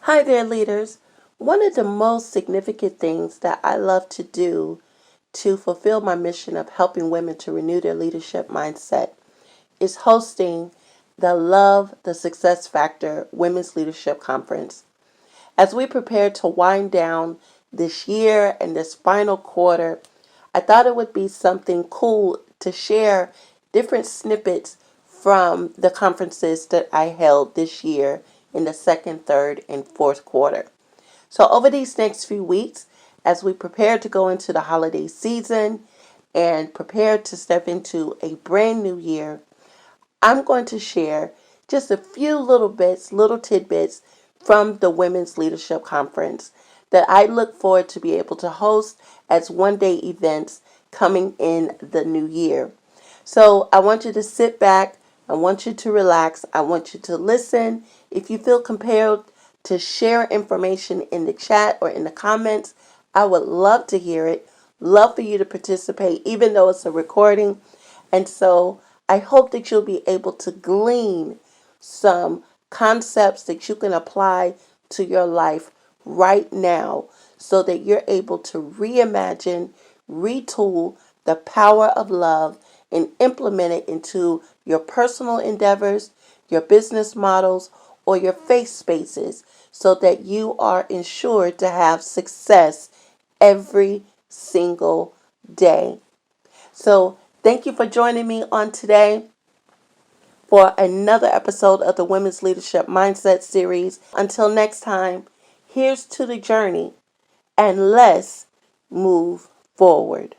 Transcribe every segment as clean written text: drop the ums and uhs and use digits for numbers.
Hi there, leaders. One of the most significant things that I love to do to fulfill my mission of helping women to renew their leadership mindset is hosting the Love the Success Factor Women's Leadership Conference. As we prepare to wind down this year and this final quarter, I thought it would be something cool to share different snippets from the conferences that I held this year in the second, third, and fourth quarter. So, over these next few weeks, as we prepare to go into the holiday season and prepare to step into a brand new year, I'm going to share just a few little tidbits from the Women's Leadership Conference that I look forward to be able to host as one-day events coming in the new year. So I want you to sit back. I want you to relax. I want you to listen. If you feel compelled to share information in the chat or in the comments, I would love to hear it. Love for you to participate, even though it's a recording. And so I hope that you'll be able to glean some concepts that you can apply to your life right now so that you're able to reimagine, retool the power of love and implement it into your personal endeavors, your business models, or your faith spaces so that you are ensured to have success every single day. So, thank you for joining me on today for another episode of the Women's Leadership Mindset series. Until next time, here's to the journey and let's move forward.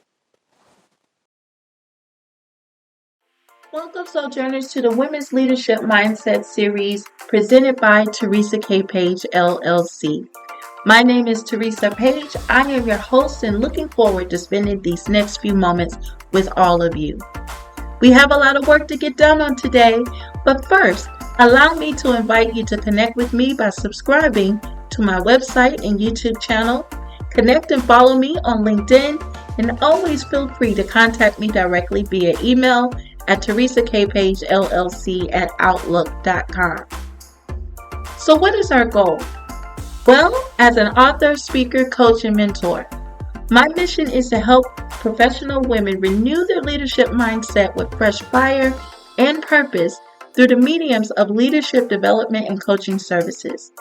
Welcome, Sojourners, to the Women's Leadership Mindset series presented by Teresa K. Page, LLC. My name is Teresa Page. I am your host and looking forward to spending these next few moments with all of you. We have a lot of work to get done on today, but first, allow me to invite you to connect with me by subscribing to my website and YouTube channel. Connect and follow me on LinkedIn, and always feel free to contact me directly via email at teresakpagellc@outlook.com. So what is our goal? Well, as an author, speaker, coach, and mentor, my mission is to help professional women renew their leadership mindset with fresh fire and purpose through the mediums of leadership development and coaching services.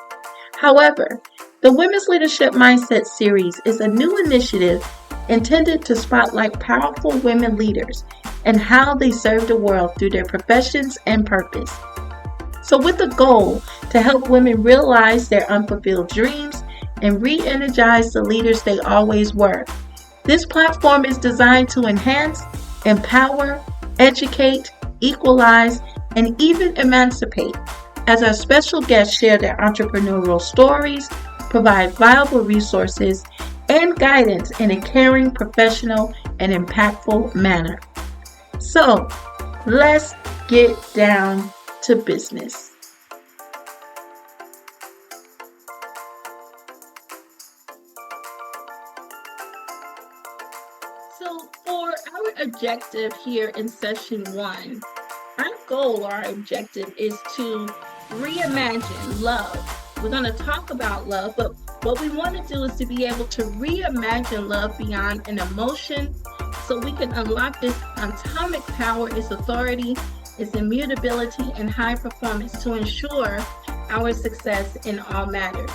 However, the Women's Leadership Mindset series is a new initiative intended to spotlight powerful women leaders and how they serve the world through their professions and purpose. So with the goal to help women realize their unfulfilled dreams and re-energize the leaders they always were, this platform is designed to enhance, empower, educate, equalize, and even emancipate, as our special guests share their entrepreneurial stories, provide valuable resources, and guidance in a caring, professional, and impactful manner. So, let's get down to business. So for our objective here in session 1, our goal, our objective is to reimagine love. We're going to talk about love, but what we want to do is to be able to reimagine love beyond an emotion so we can unlock this atomic power, its authority, its immutability, and high performance to ensure our success in all matters.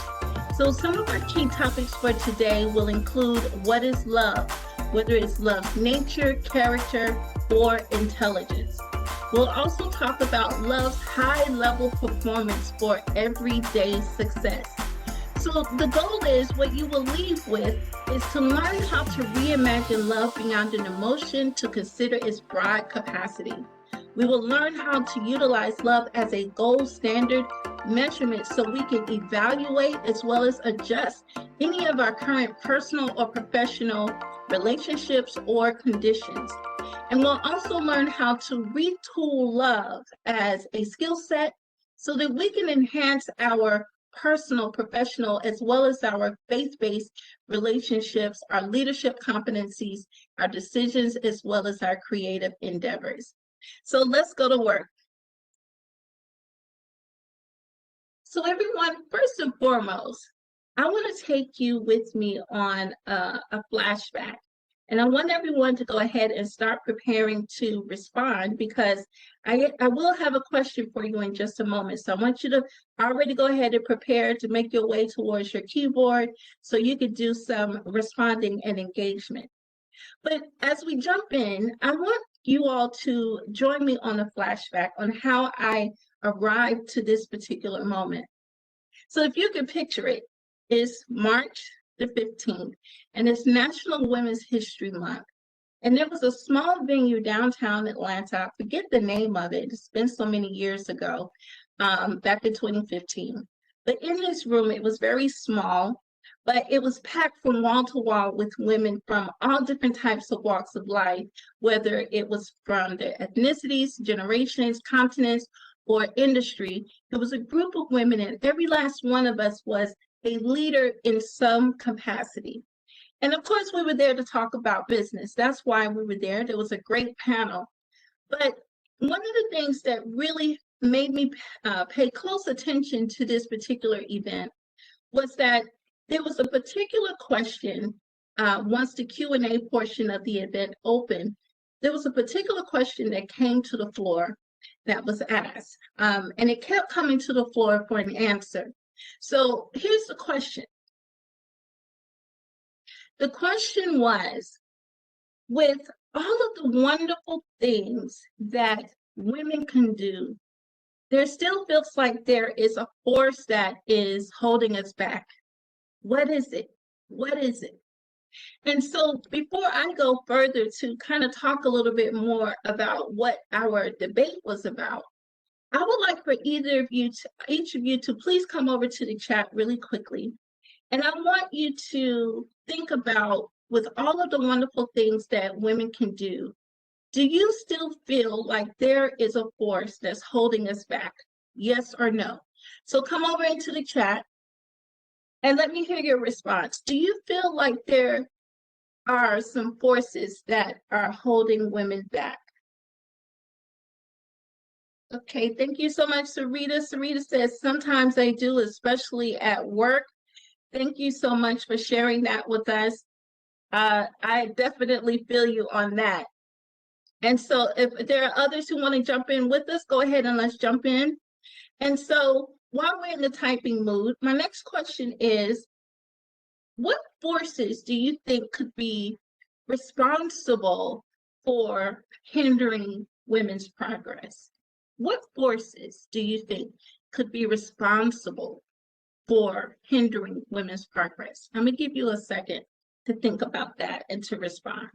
So some of our key topics for today will include what is love, whether it's love's nature, character, or intelligence. We'll also talk about love's high-level performance for everyday success. So the goal is, what you will leave with is to learn how to reimagine love beyond an emotion to consider its broad capacity. We will learn how to utilize love as a gold standard measurement so we can evaluate as well as adjust any of our current personal or professional relationships or conditions. And we'll also learn how to retool love as a skill set so that we can enhance our personal, professional, as well as our faith-based relationships, our leadership competencies, our decisions, as well as our creative endeavors. So let's go to work. So everyone, first and foremost, I want to take you with me on a flashback. And I want everyone to go ahead and start preparing to respond, because I will have a question for you in just a moment. So I want you to already go ahead and prepare to make your way towards your keyboard so you can do some responding and engagement. But as we jump in, I want you all to join me on a flashback on how I arrived to this particular moment. So if you can picture it, it's March the 15th, and it's National Women's History Month. And there was a small venue downtown Atlanta. I forget the name of it. It's been so many years ago, back in 2015. But in this room, it was very small, but it was packed from wall to wall with women from all different types of walks of life, whether it was from their ethnicities, generations, continents, or industry. It was a group of women, and every last one of us was a leader in some capacity. And of course, we were there to talk about business. That's why we were there. There was a great panel. But one of the things that really made me pay close attention to this particular event was that there was a particular question, once the Q&A portion of the event opened, there was a particular question that came to the floor that was asked. And it kept coming to the floor for an answer. So here's the question. The question was, with all of the wonderful things that women can do, there still feels like there is a force that is holding us back. What is it? What is it? And so before I go further to kind of talk a little bit more about what our debate was about, I would like for each of you to please come over to the chat really quickly. And I want you to think about, with all of the wonderful things that women can do you still feel like there is a force that's holding us back? Yes or no? So come over into the chat and let me hear your response. Do you feel like there are some forces that are holding women back? Okay, thank you so much, Sarita. Sarita says, sometimes I do, especially at work. Thank you so much for sharing that with us. I definitely feel you on that. And so if there are others who want to jump in with us, go ahead and let's jump in. And so while we're in the typing mood, my next question is, what forces do you think could be responsible for hindering women's progress? What forces do you think could be responsible for hindering women's progress? I'm going to give you a second to think about that and to respond.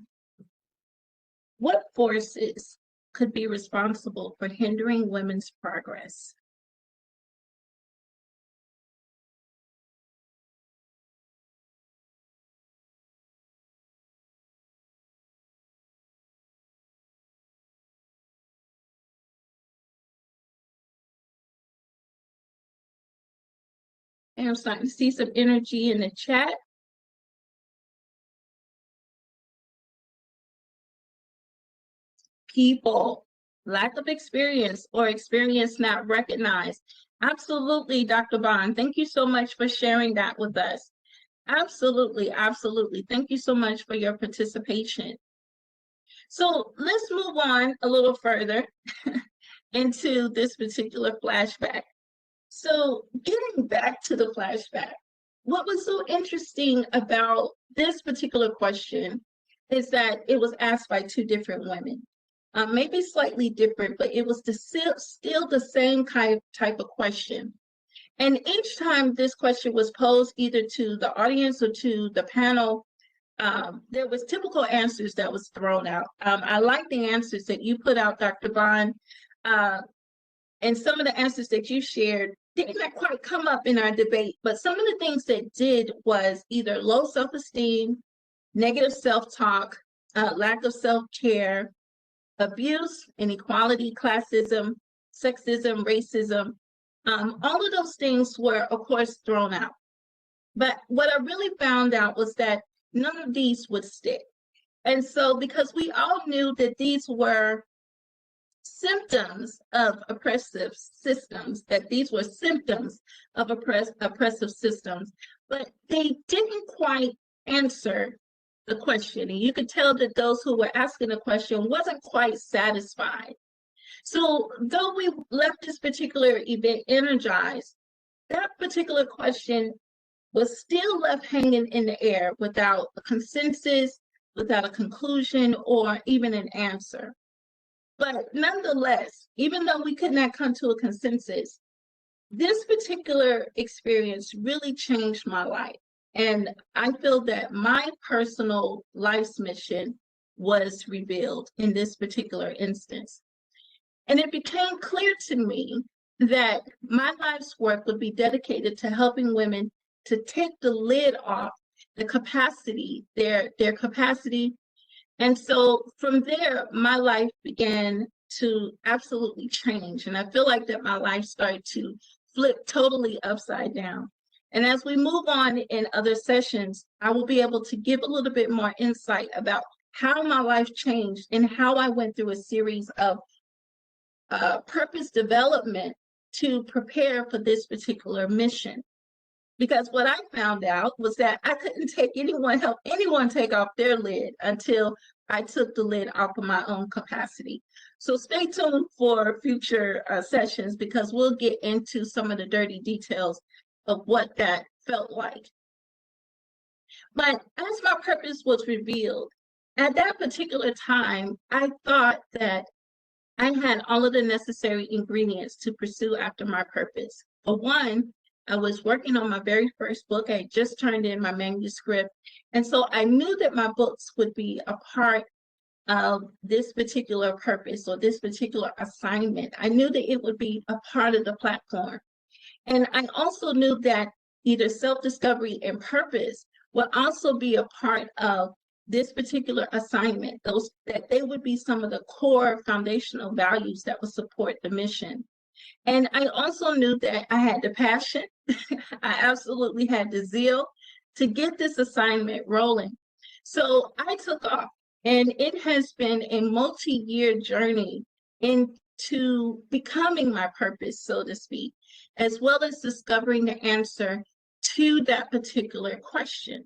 What forces could be responsible for hindering women's progress? And I'm starting to see some energy in the chat. People, lack of experience or experience not recognized. Absolutely, Dr. Bond. Thank you so much for sharing that with us. Absolutely, absolutely. Thank you so much for your participation. So let's move on a little further into this particular flashback. So getting back to the flashback, what was so interesting about this particular question is that it was asked by two different women. Maybe slightly different, but it was still the same type of question. And each time this question was posed either to the audience or to the panel, there was typical answers that was thrown out. I like the answers that you put out, Dr. Bond, and some of the answers that you shared did not quite come up in our debate, but some of the things that did was either low self-esteem, negative self-talk, lack of self-care, abuse, inequality, classism, sexism, racism. All of those things were, of course, thrown out. But what I really found out was that none of these would stick. And so, because we all knew that these were symptoms of oppressive systems, that these were symptoms of oppressive systems, but they didn't quite answer the question. And you could tell that those who were asking the question wasn't quite satisfied. So though we left this particular event energized, that particular question was still left hanging in the air without a consensus, without a conclusion, or even an answer. But nonetheless, even though we could not come to a consensus, this particular experience really changed my life. And I feel that my personal life's mission was revealed in this particular instance. And it became clear to me that my life's work would be dedicated to helping women to take the lid off the capacity, their capacity. And so from there, my life began to absolutely change. And I feel like that my life started to flip totally upside down. And as we move on in other sessions, I will be able to give a little bit more insight about how my life changed and how I went through a series of purpose development to prepare for this particular mission. Because what I found out was that I couldn't help anyone take off their lid until I took the lid off of my own capacity. So stay tuned for future sessions, because we'll get into some of the dirty details of what that felt like. But as my purpose was revealed, at that particular time, I thought that I had all of the necessary ingredients to pursue after my purpose. For one, I was working on my very first book. I just turned in my manuscript. And so I knew that my books would be a part of this particular purpose or this particular assignment. I knew that it would be a part of the platform. And I also knew that either self-discovery and purpose would also be a part of this particular assignment, that they would be some of the core foundational values that would support the mission. And I also knew that I had the passion, I absolutely had the zeal to get this assignment rolling. So I took off, and it has been a multi-year journey into becoming my purpose, so to speak, as well as discovering the answer to that particular question.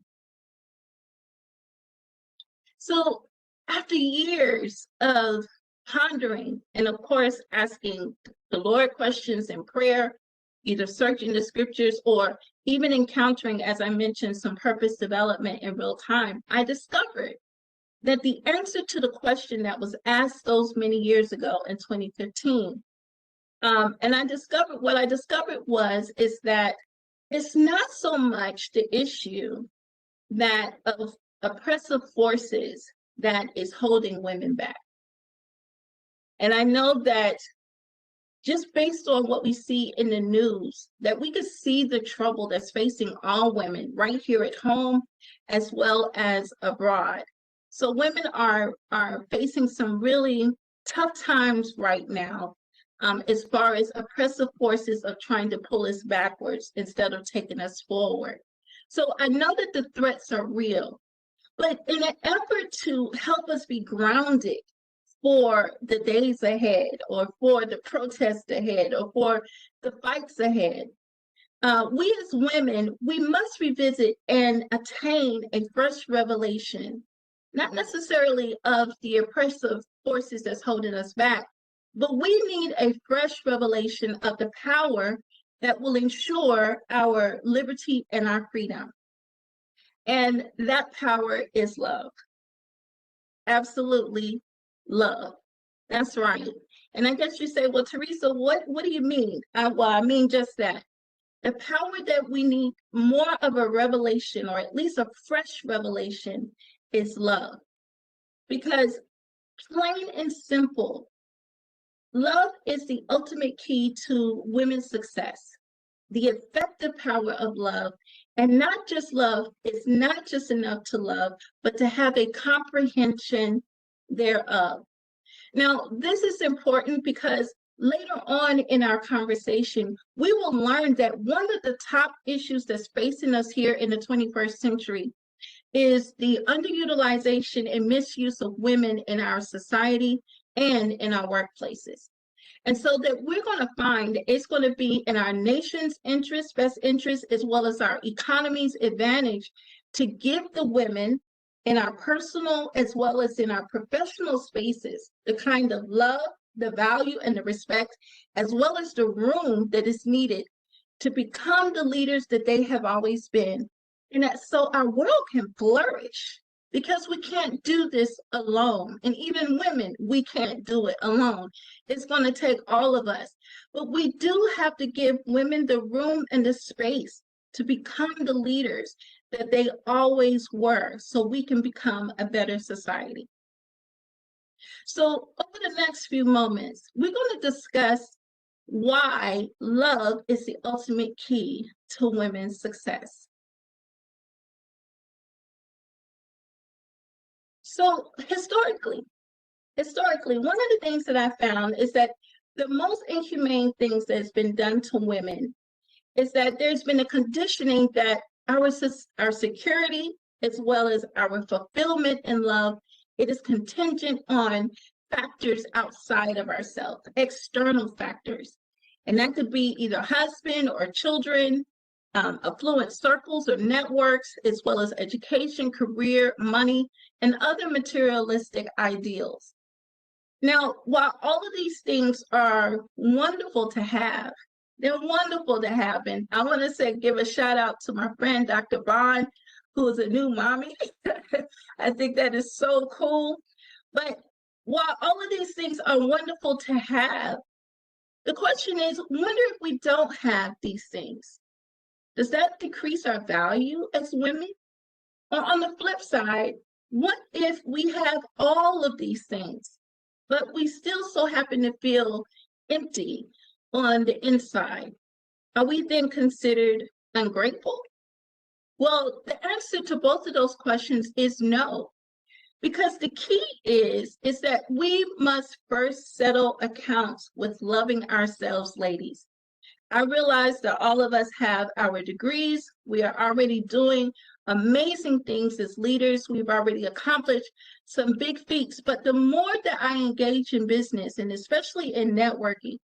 So after years of pondering and, of course, asking the Lord questions in prayer, either searching the scriptures or even encountering, as I mentioned, some purpose development in real time, I discovered that the answer to the question that was asked those many years ago in 2015, and what I discovered is that it's not so much the issue that of oppressive forces that is holding women back. And I know that just based on what we see in the news, that we could see the trouble that's facing all women right here at home as well as abroad. So women are facing some really tough times right now, as far as oppressive forces of trying to pull us backwards instead of taking us forward. So I know that the threats are real, but in an effort to help us be grounded for the days ahead, or for the protests ahead, or for the fights ahead, we as women, we must revisit and attain a fresh revelation, not necessarily of the oppressive forces that's holding us back, but we need a fresh revelation of the power that will ensure our liberty and our freedom. And that power is love. Absolutely love. That's right. And I guess you say, well, Teresa, what do you mean? Well, I mean just that. The power that we need more of a revelation, or at least a fresh revelation, is love. Because plain and simple, love is the ultimate key to women's success. The effective power of love, and not just love, it's not just enough to love, but to have a comprehension thereof. Now, this is important because later on in our conversation, we will learn that one of the top issues that's facing us here in the 21st century is the underutilization and misuse of women in our society, and in our workplaces. And so that we're going to find that it's going to be in our nation's interest, best interest, as well as our economy's advantage to give the women in our personal as well as in our professional spaces the kind of love, the value, and the respect, as well as the room that is needed to become the leaders that they have always been. And that so our world can flourish, because we can't do this alone. And even women, we can't do it alone. It's going to take all of us. But we do have to give women the room and the space to become the leaders that they always were, so we can become a better society. So over the next few moments, we're going to discuss why love is the ultimate key to women's success. So historically, one of the things that I found is that the most inhumane things that has been done to women is that there's been a conditioning that our security, as well as our fulfillment in love, it is contingent on factors outside of ourselves, external factors. And that could be either husband or children, affluent circles or networks, as well as education, career, money, and other materialistic ideals. Now, while all of these things are wonderful to have, they're wonderful to have. And I want to say, give a shout out to my friend, Dr. Bond, who is a new mommy. I think that is so cool. But while all of these things are wonderful to have, the question is, wonder if we don't have these things, does that decrease our value as women? Or on the flip side, what if we have all of these things, but we still so happen to feel empty on the inside? Are we then considered ungrateful? Well, the answer to both of those questions is no, because the key is that we must first settle accounts with loving ourselves, ladies. I realize that all of us have our degrees. We are already doing amazing things as leaders. We've already accomplished some big feats. But the more that I engage in business, and especially in networking,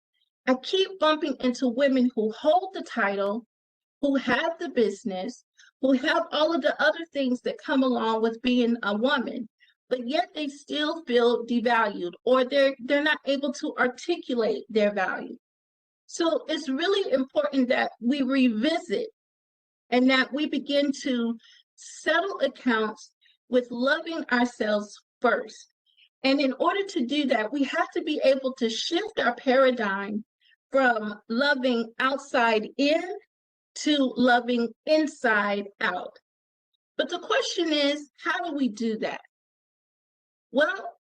I keep bumping into women who hold the title, who have the business, who have all of the other things that come along with being a woman, but yet they still feel devalued, or they're not able to articulate their value. So it's really important that we revisit and that we begin to settle accounts with loving ourselves first. And in order to do that, we have to be able to shift our paradigm from loving outside in to loving inside out. But the question is, how do we do that? Well,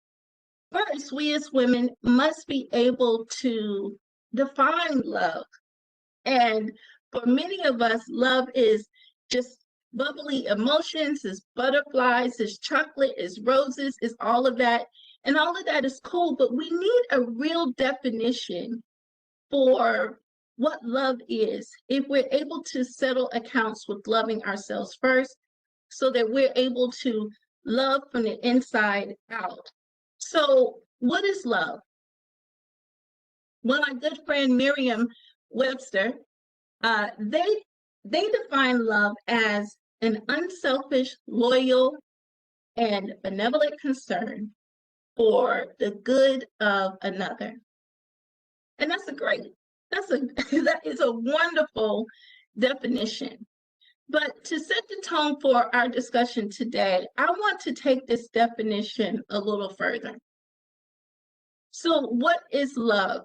first, we as women must be able to define love. And for many of us, love is just bubbly emotions, is butterflies, is chocolate, is roses, is all of that. And all of that is cool, but we need a real definition for what love is if we're able to settle accounts with loving ourselves first, so that we're able to love from the inside out. So what is love? Well, my good friend Merriam Webster, they define love as an unselfish, loyal, and benevolent concern for the good of another. And that is a wonderful definition. But to set the tone for our discussion today, I want to take this definition a little further. So what is love?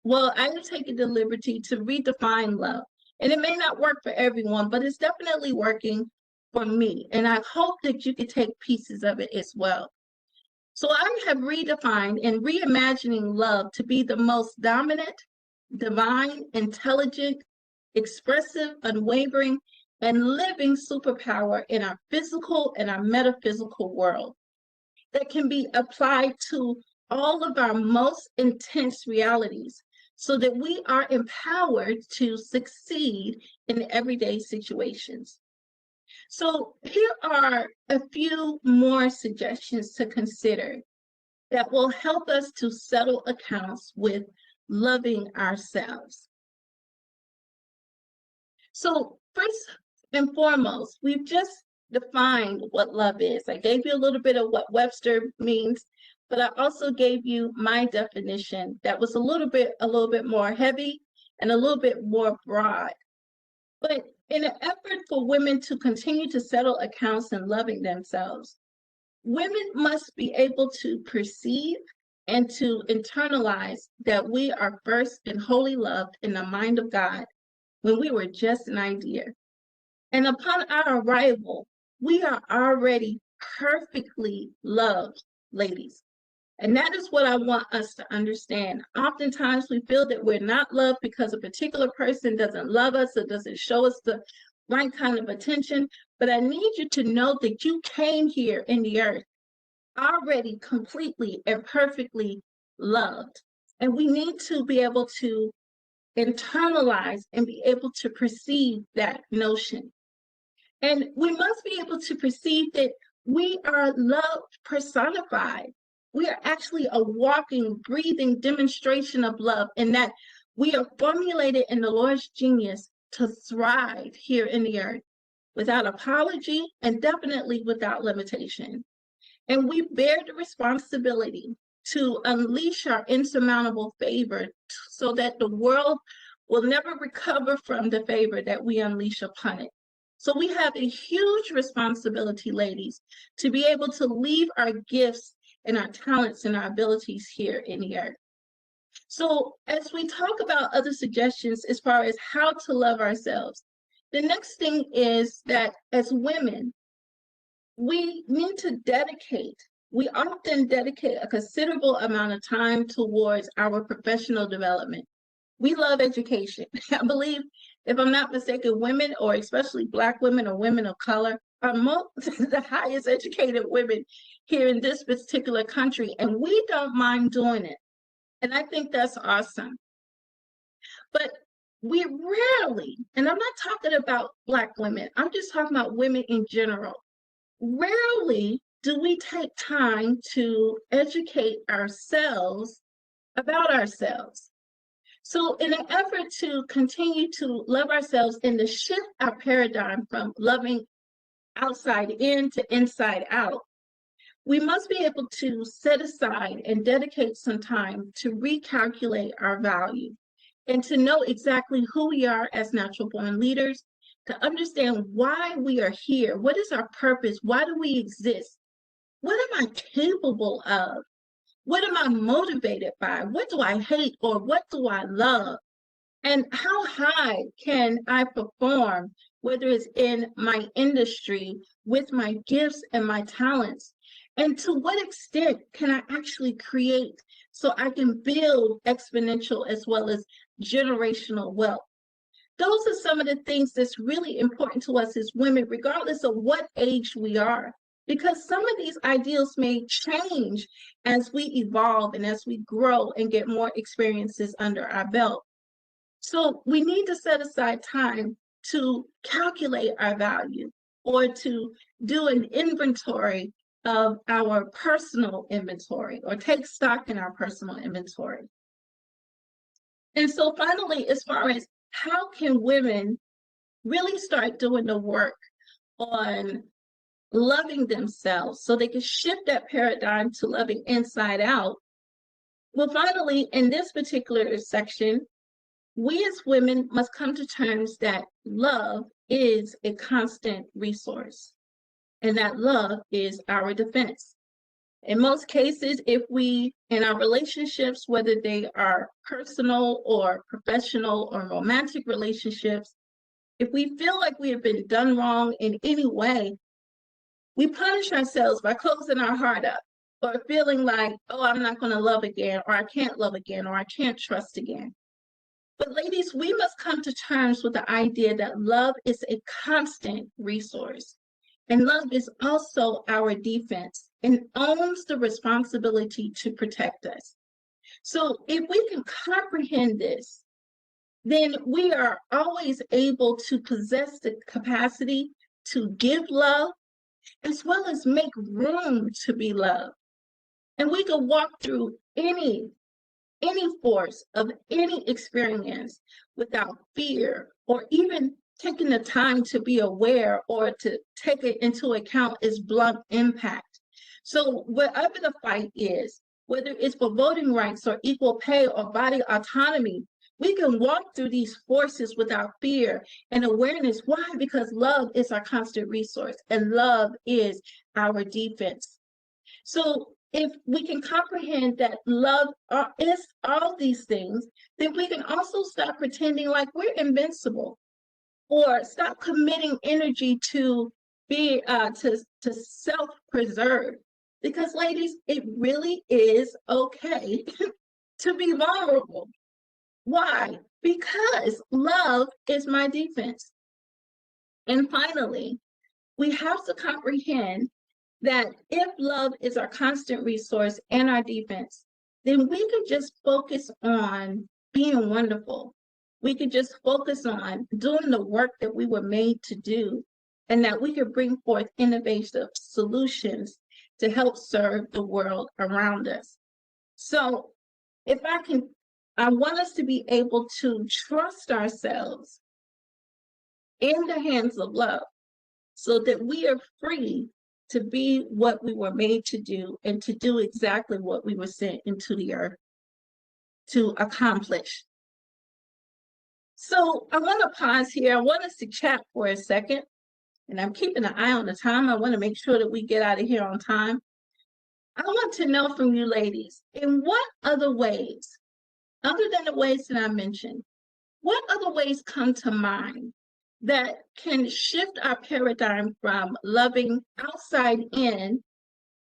Well, I have taken the liberty to redefine love. And it may not work for everyone, but it's definitely working for me. And I hope that you can take pieces of it as well. So I have redefined and reimagining love to be the most dominant, divine, intelligent, expressive, unwavering, and living superpower in our physical and our metaphysical world that can be applied to all of our most intense realities, so that we are empowered to succeed in everyday situations. So here are a few more suggestions to consider that will help us to settle accounts with loving ourselves. So first and foremost, we've just defined what love is. I gave you a little bit of what Webster means, but I also gave you my definition that was a little bit more heavy and a little bit more broad. But in an effort for women to continue to settle accounts in loving themselves, women must be able to perceive and to internalize that we are first and wholly loved in the mind of God when we were just an idea. And upon our arrival, we are already perfectly loved, ladies. And that is what I want us to understand. Oftentimes we feel that we're not loved because a particular person doesn't love us or doesn't show us the right kind of attention. But I need you to know that you came here in the earth already completely and perfectly loved. And we need to be able to internalize and be able to perceive that notion. And we must be able to perceive that we are love personified. We are actually a walking, breathing demonstration of love, and that we are formulated in the Lord's genius to thrive here in the earth without apology and definitely without limitation. And we bear the responsibility to unleash our insurmountable favor so that the world will never recover from the favor that we unleash upon it. So we have a huge responsibility, ladies, to be able to leave our gifts and our talents and our abilities here in the earth. So as we talk about other suggestions as far as how to love ourselves, the next thing is that as women, we need to we often dedicate a considerable amount of time towards our professional development. We love education. I believe, if I'm not mistaken, women, or especially Black women or women of color, are the highest educated women here in this particular country, and we don't mind doing it. And I think that's awesome. But we rarely, and I'm not talking about Black women, I'm just talking about women in general, rarely do we take time to educate ourselves about ourselves. So in an effort to continue to love ourselves and to shift our paradigm from loving outside in to inside out, we must be able to set aside and dedicate some time to recalculate our value and to know exactly who we are as natural born leaders, to understand why we are here. What is our purpose? Why do we exist? What am I capable of? What am I motivated by? What do I hate, or what do I love? And how high can I perform, whether it's in my industry, with my gifts and my talents? And to what extent can I actually create so I can build exponential as well as generational wealth? Those are some of the things that's really important to us as women, regardless of what age we are, because some of these ideals may change as we evolve and as we grow and get more experiences under our belt. So we need to set aside time to calculate our value or to do an inventory of our personal inventory or take stock in our personal inventory. And so finally, as far as how can women really start doing the work on loving themselves so they can shift that paradigm to loving inside out? Well, finally, in this particular section, we as women must come to terms that love is a constant resource and that love is our defense. In most cases, if we, in our relationships, whether they are personal or professional or romantic relationships, if we feel like we have been done wrong in any way, we punish ourselves by closing our heart up or feeling like, oh, I'm not going to love again, or I can't love again, or I can't trust again. But ladies, we must come to terms with the idea that love is a constant resource. And love is also our defense and owns the responsibility to protect us. So if we can comprehend this, then we are always able to possess the capacity to give love as well as make room to be loved. And we can walk through any force of any experience without fear, or even taking the time to be aware or to take it into account its blunt impact. So whatever the fight is, whether it's for voting rights or equal pay or body autonomy, we can walk through these forces without fear and awareness. Why? Because love is our constant resource, and love is our defense. So if we can comprehend that love is all these things, then we can also stop pretending like we're invincible, or stop committing energy to be to self-preserve. Because ladies, it really is okay to be vulnerable. Why? Because love is my defense. And finally, we have to comprehend that if love is our constant resource and our defense, then we could just focus on being wonderful. We could just focus on doing the work that we were made to do, and that we could bring forth innovative solutions to help serve the world around us. So I want us to be able to trust ourselves in the hands of love, so that we are free to be what we were made to do, and to do exactly what we were sent into the earth to accomplish. So I want to pause here. I want us to chat for a second, and I'm keeping an eye on the time. I want to make sure that we get out of here on time. I want to know from you ladies, in what other ways, other than the ways that I mentioned, what other ways come to mind that can shift our paradigm from loving outside in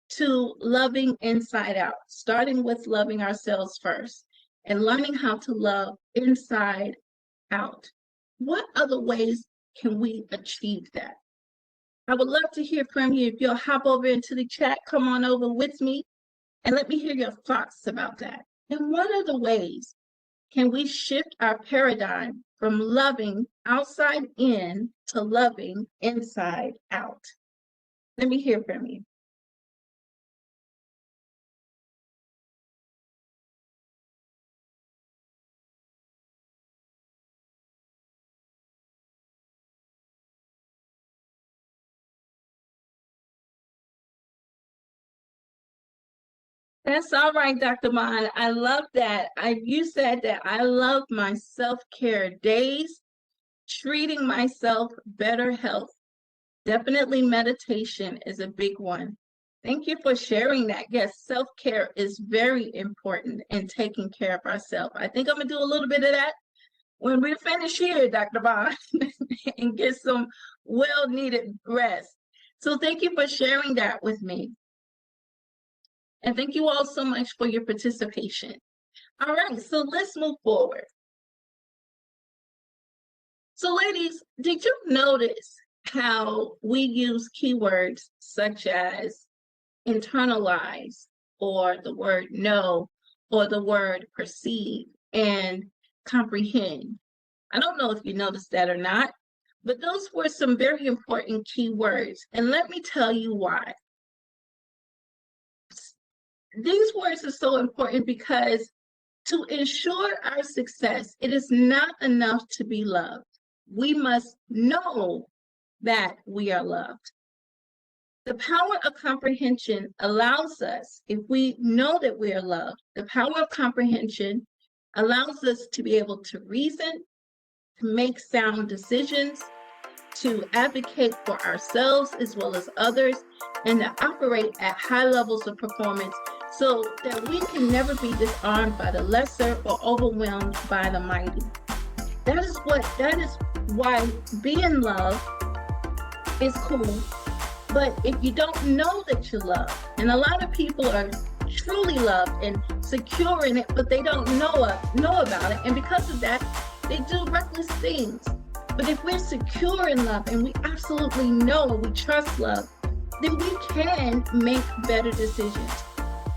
to loving inside out, starting with loving ourselves first and learning how to love inside out? What other ways can we achieve that? I would love to hear from you. If you'll hop over into the chat, come on over with me and let me hear your thoughts about that. And what are the ways can we shift our paradigm from loving outside in to loving inside out? Let me hear from you. That's all right, Dr. Bond. I love that. You said that I love my self-care days, treating myself, better health. Definitely meditation is a big one. Thank you for sharing that. Yes, self-care is very important in taking care of ourselves. I think I'm going to do a little bit of that when we finish here, Dr. Bond, and get some well-needed rest. So thank you for sharing that with me. And thank you all so much for your participation. All right, so let's move forward. So ladies, did you notice how we use keywords such as internalize, or the word know, or the word perceive and comprehend? I don't know if you noticed that or not, but those were some very important keywords. And let me tell you why. These words are so important because to ensure our success, it is not enough to be loved. We must know that we are loved. The power of comprehension allows us, if we know that we are loved, the power of comprehension allows us to be able to reason, to make sound decisions, to advocate for ourselves as well as others, and to operate at high levels of performance, so that we can never be disarmed by the lesser or overwhelmed by the mighty. That is why being loved is cool. But if you don't know that you love, and a lot of people are truly loved and secure in it, but they don't know about it, and because of that, they do reckless things. But if we're secure in love and we absolutely know, we trust love, then we can make better decisions.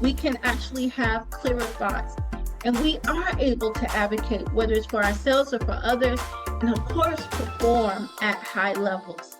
We can actually have clearer thoughts, and we are able to advocate, whether it's for ourselves or for others, and of course, perform at high levels.